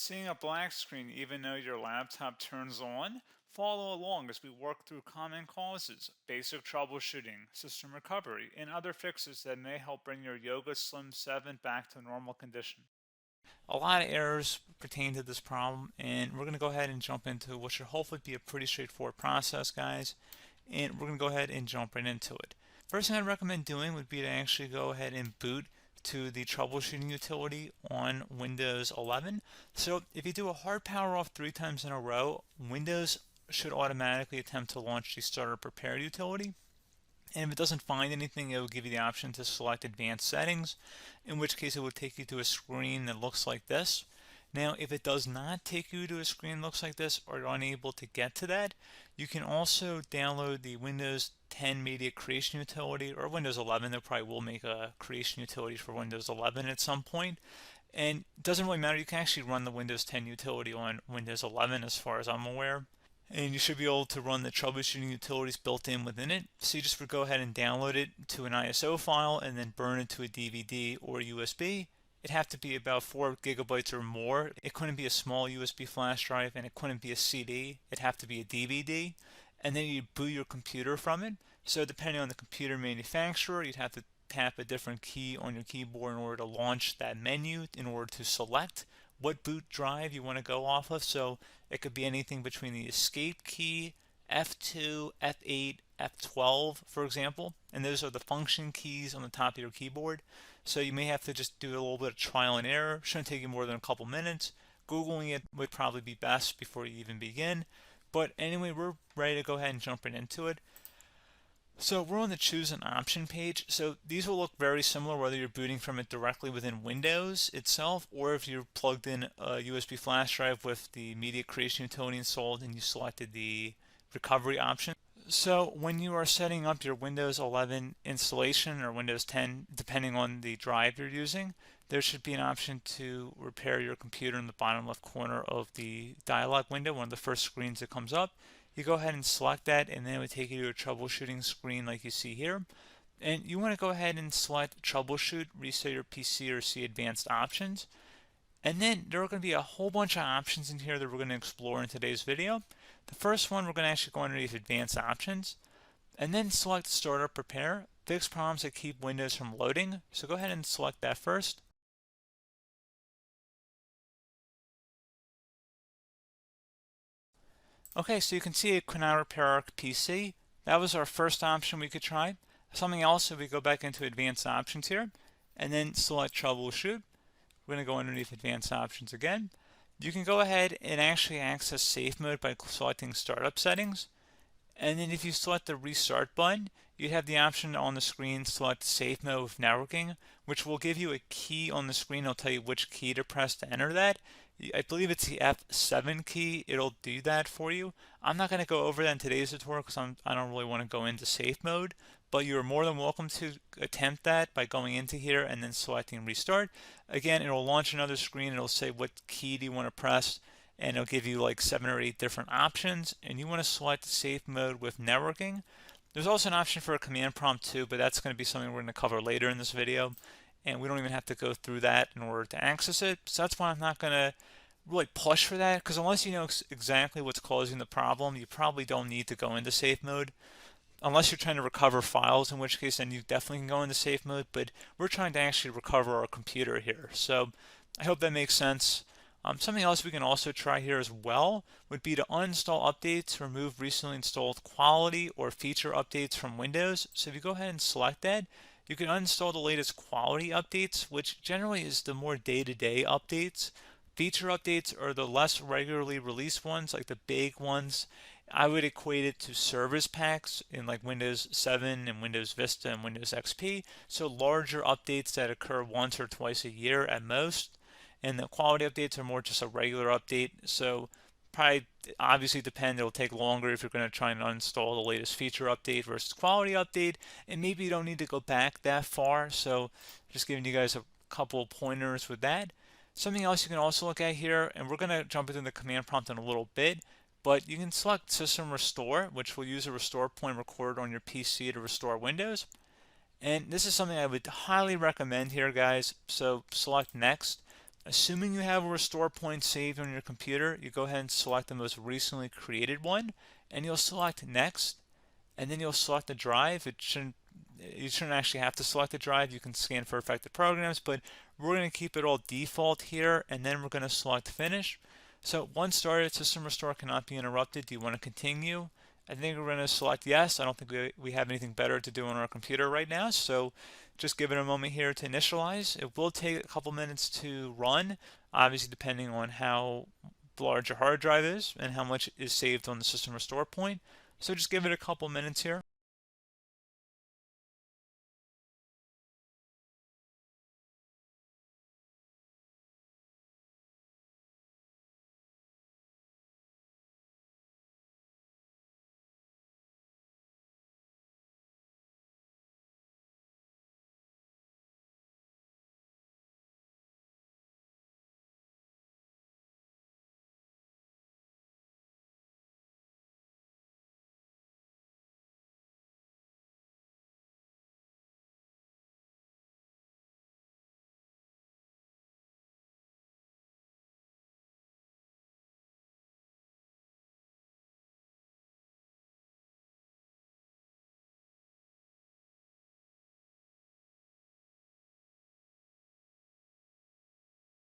Seeing a black screen even though your laptop turns on? Follow along as we work through common causes, basic troubleshooting, system recovery, and other fixes that may help bring your Yoga Slim 7 back to normal condition. A lot of errors pertain to this problem, and we're going to go ahead and jump into what should hopefully be a pretty straightforward process, guys. And we're going to go ahead and jump right into it. First thing I'd recommend doing would be to actually go ahead and boot to the troubleshooting utility on Windows 11. So if you do a hard power off 3 times in a row, Windows should automatically attempt to launch the startup prepare utility. And if it doesn't find anything, it will give you the option to select advanced settings, in which case it will take you to a screen that looks like this. Now, if it does not take you to a screen that looks like this, or you're unable to get to that, you can also download the Windows 10 Media Creation Utility, or Windows 11. They probably will make a creation utility for Windows 11 at some point. And it doesn't really matter, you can actually run the Windows 10 utility on Windows 11 as far as I'm aware. And you should be able to run the troubleshooting utilities built in within it. So you just would go ahead and download it to an ISO file and then burn it to a DVD or USB. It'd have to be about 4 gigabytes or more. It couldn't be a small USB flash drive, and it couldn't be a CD. It'd have to be a DVD. And then you'd boot your computer from it. So depending on the computer manufacturer, you'd have to tap a different key on your keyboard in order to launch that menu, in order to select what boot drive you want to go off of. So it could be anything between the escape key, F2, F8, F12, for example. And those are the function keys on the top of your keyboard. So you may have to just do a little bit of trial and error. Shouldn't take you more than a couple minutes. Googling it would probably be best before you even begin. But anyway, we're ready to go ahead and jump right into it. So we're on the choose an option page. So these will look very similar whether you're booting from it directly within Windows itself, or if you're plugged in a USB flash drive with the media creation utility installed and you selected the recovery option. So when you are setting up your Windows 11 installation or Windows 10, depending on the drive you're using, there should be an option to repair your computer in the bottom left corner of the dialog window, one of the first screens that comes up. You go ahead and select that, and then it would take you to a troubleshooting screen like you see here. And you want to go ahead and select troubleshoot, reset your PC, or see advanced options. And then there are going to be a whole bunch of options in here that we're going to explore in today's video. The first one, we're going to actually go underneath advanced options, and then select startup prepare, fix problems that keep Windows from loading. So go ahead and select that first. Okay, so you can see it could not repair our PC. That was our first option we could try. Something else, if we go back into advanced options here, and then select troubleshoot, we're going to go underneath advanced options again. You can go ahead and actually access safe mode by selecting startup settings. And then if you select the restart button, you have the option on the screen select safe mode with networking, which will give you a key on the screen. It'll tell you which key to press to enter that. I believe it's the F7 key. It'll do that for you. I'm not going to go over that in today's tutorial because I don't really want to go into safe mode, but you're more than welcome to attempt that by going into here and then selecting restart. Again, it'll launch another screen. It'll say what key do you want to press, and it'll give you like 7 or 8 different options, and you want to select safe mode with networking. There's also an option for a command prompt too, but that's going to be something we're going to cover later in this video, and we don't even have to go through that in order to access it. So that's why I'm not going to really push for that, because unless you know exactly what's causing the problem, you probably don't need to go into safe mode. Unless you're trying to recover files, in which case then you definitely can go into safe mode, but we're trying to actually recover our computer here. So I hope that makes sense. Something else we can also try here as well would be to uninstall updates, remove recently installed quality or feature updates from Windows. So if you go ahead and select that, you can uninstall the latest quality updates, which generally is the more day-to-day updates. Feature updates are the less regularly released ones, like the big ones. I would equate it to service packs in like Windows 7 and Windows Vista and Windows XP. So larger updates that occur once or twice a year at most. And the quality updates are more just a regular update. So probably obviously depend, it'll take longer if you're going to try and uninstall the latest feature update versus quality update. And maybe you don't need to go back that far. So just giving you guys a couple pointers with that. Something else you can also look at here, and we're going to jump into the command prompt in a little bit, but you can select System Restore, which will use a restore point recorded on your PC to restore Windows. And this is something I would highly recommend here, guys. So select Next. Assuming you have a restore point saved on your computer, you go ahead and select the most recently created one, and you'll select next, and then you'll select the drive. You shouldn't actually have to select the drive. You can scan for affected programs, but we're going to keep it all default here, and then we're going to select finish. So once started, system restore cannot be interrupted. Do you want to continue? I think we're going to select yes. I don't think we have anything better to do on our computer right now, so just give it a moment here to initialize. It will take a couple minutes to run, obviously depending on how large your hard drive is and how much is saved on the system restore point. So just give it a couple minutes here.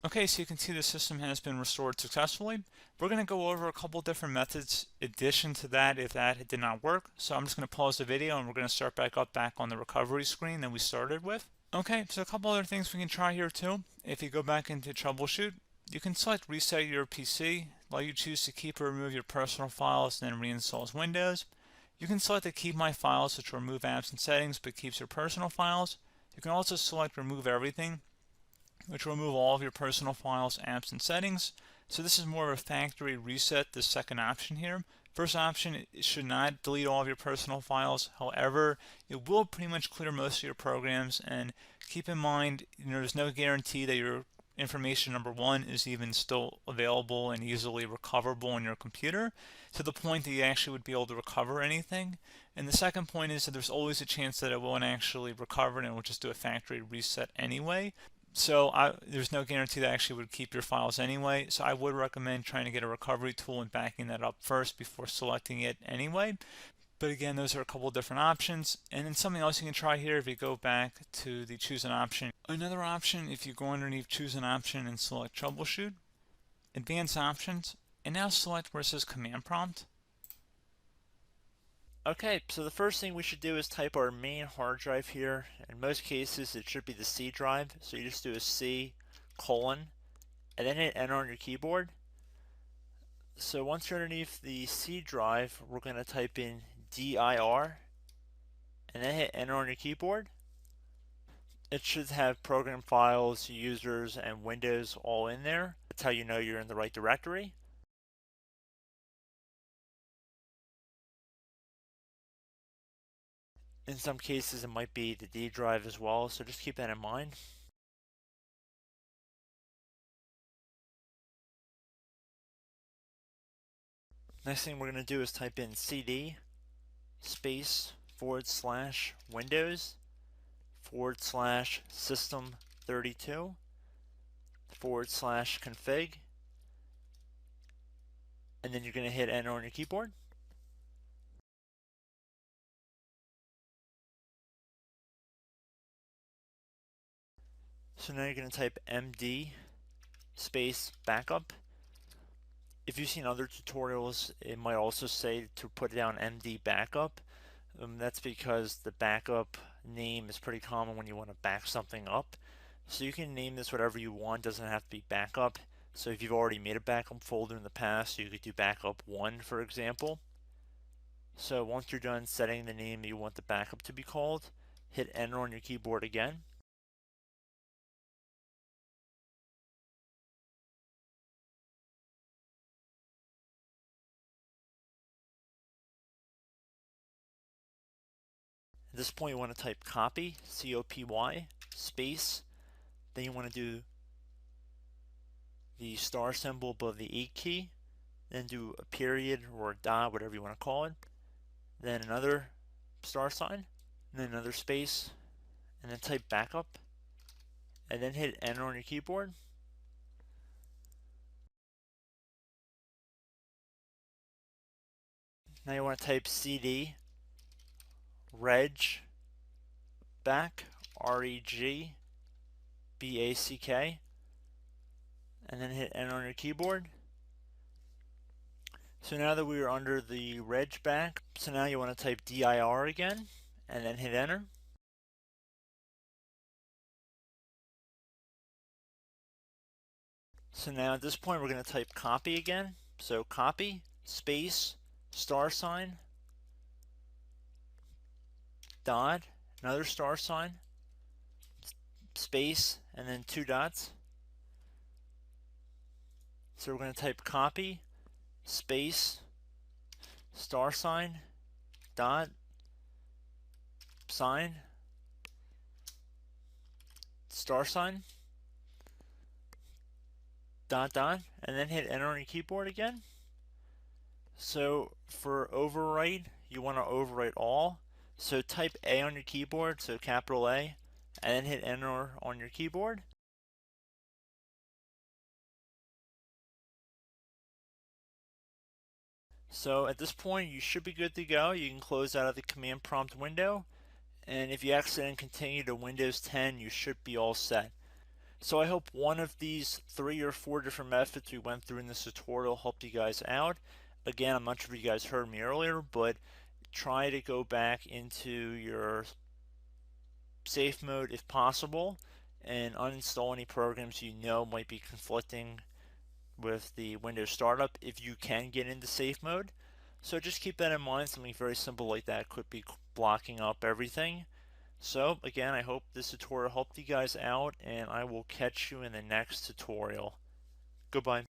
Okay, so you can see the system has been restored successfully. We're going to go over a couple different methods addition to that if that did not work. So I'm just going to pause the video and we're going to start back on the recovery screen that we started with. Okay, so a couple other things we can try here too. If you go back into troubleshoot, you can select reset your PC, let you choose to keep or remove your personal files and then reinstalls Windows. You can select to keep my files, which will remove apps and settings but keeps your personal files. You can also select remove everything, which will remove all of your personal files, apps, and settings. So this is more of a factory reset, the second option here. First option, it should not delete all of your personal files. However, it will pretty much clear most of your programs. And keep in mind, there's no guarantee that your information, number one, is even still available and easily recoverable on your computer to the point that you actually would be able to recover anything. And the second point is that there's always a chance that it won't actually recover and it will just do a factory reset anyway. So there's no guarantee that actually would keep your files anyway. So I would recommend trying to get a recovery tool and backing that up first before selecting it anyway. But again, those are a couple of different options. And then something else you can try here if you go back to the choose an option. Another option, if you go underneath choose an option and select troubleshoot, advanced options, and now select where it says command prompt. Okay, so the first thing we should do is type our main hard drive here. In most cases, it should be the C drive. So you just do a C colon and then hit enter on your keyboard. So once you're underneath the C drive, we're going to type in dir and then hit enter on your keyboard. It should have program files, users, and Windows all in there. That's how you know you're in the right directory. In some cases, it might be the D drive as well, so just keep that in mind. Next thing we're going to do is type in cd space / Windows / system 32 / config, and then you're going to hit enter on your keyboard. So now you're going to type md space backup. If you've seen other tutorials, it might also say to put down md backup. That's because the backup name is pretty common when you want to back something up. So you can name this whatever you want, doesn't have to be backup. So if you've already made a backup folder in the past, you could do backup 1, for example. So once you're done setting the name you want the backup to be called, hit enter on your keyboard again. At this point you want to type copy, C-O-P-Y, space, then you want to do the star symbol above the 8 key, then do a period or a dot, whatever you want to call it, then another star sign, and then another space, and then type backup, and then hit enter on your keyboard. Now you want to type CD reg back, REGBACK, and then hit enter on your keyboard. So now that we are under the reg back, so now you want to type DIR again, and then hit enter. So now at this point we're going to type copy again. So copy, space, star sign, dot, another star sign, space, and then 2 dots. So we're going to type copy, space, star sign, dot, sign, star sign, dot, dot, and then hit enter on your keyboard again. So for overwrite, you want to overwrite all. So type A on your keyboard, so capital A, and then hit enter on your keyboard. So at this point you should be good to go. You can close out of the command prompt window, and if you accidentally continue to Windows 10 you should be all set. So I hope one of these 3 or 4 different methods we went through in this tutorial helped you guys out. Again, I'm not sure if you guys heard me earlier, but try to go back into your safe mode if possible and uninstall any programs you know might be conflicting with the Windows startup if you can get into safe mode. So just keep that in mind. Something very simple like that could be blocking up everything. So again, I hope this tutorial helped you guys out, and I will catch you in the next tutorial. Goodbye.